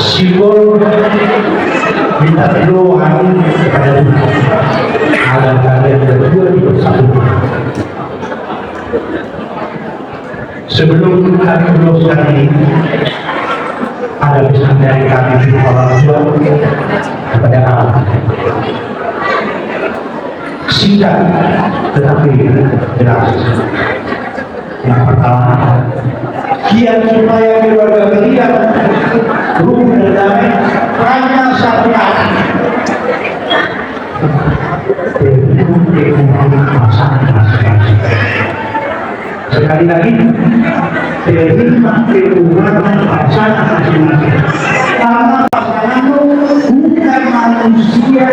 Simbol minta doa kepada Tuhan agar kalian berdua bersatu. Sebelum kami meneruskan ini, ada pesan dari kami orang tua kepada anak. Singkat tetapi jelas. Yang pertama, kian supaya keluarga kalian rukun dan damai hanya satu kata. Sekali lagi, terima keluarga pasangan masing-masing. Karena pasanganmu bukan manusia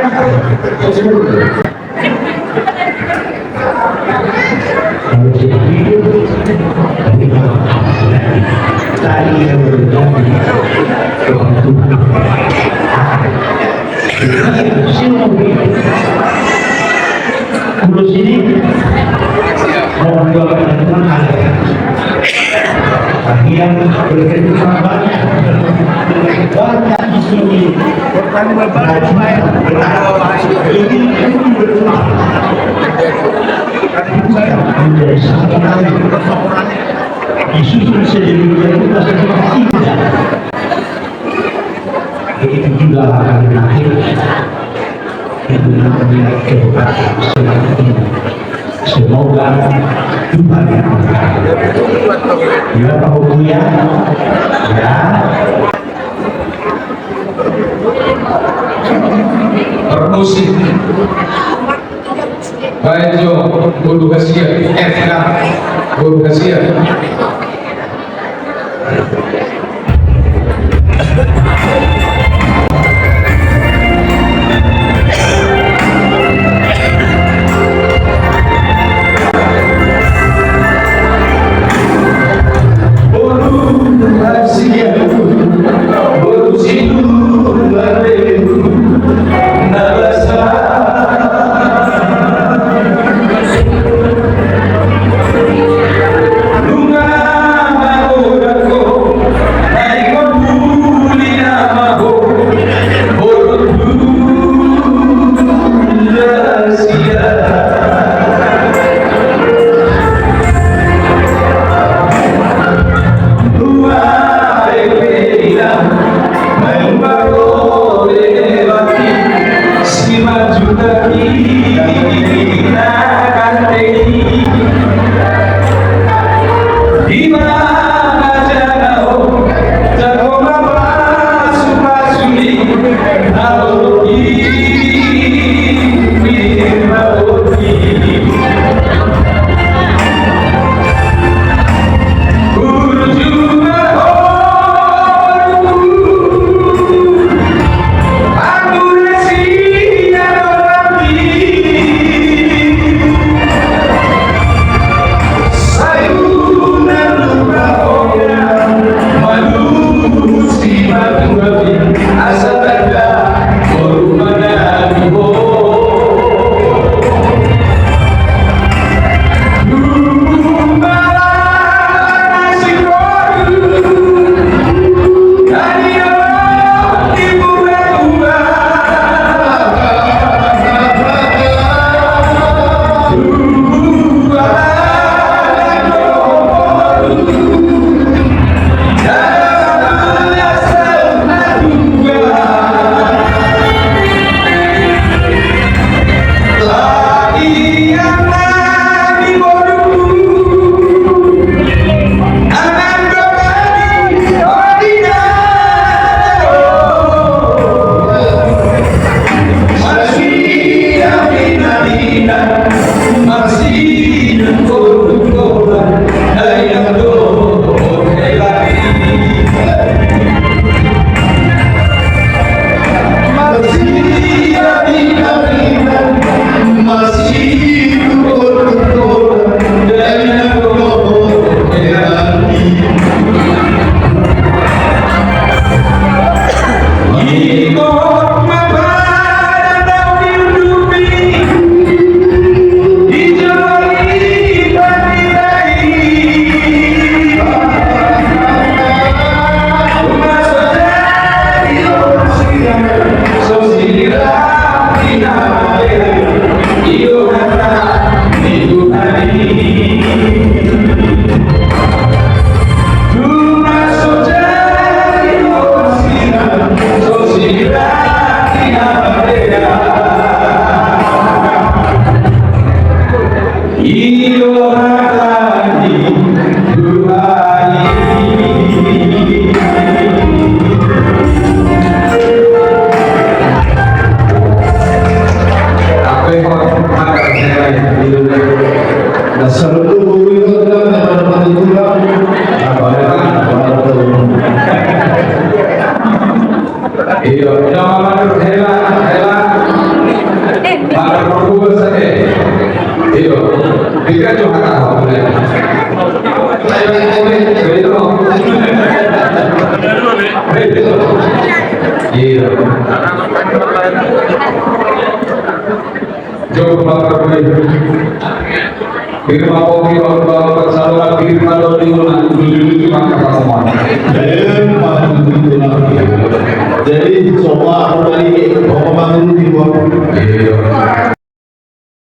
sesungguhnya. Kalau seperti itu, tadi yang berjadi keuntungan kurus ini mau menjualkan teman ada yang berkecuali banyak di sini menjadi sangat disusun sedemikian rupa seperti ini. Begitu juga akan lahir itu namanya kehebatan seperti ini. Semoga Tuhan yang ya Pak Buya ya permusik Bajo Guru Hasia FK Guru Hasia Bunga Jadi semua kembali ke Bapak Guru di bawah.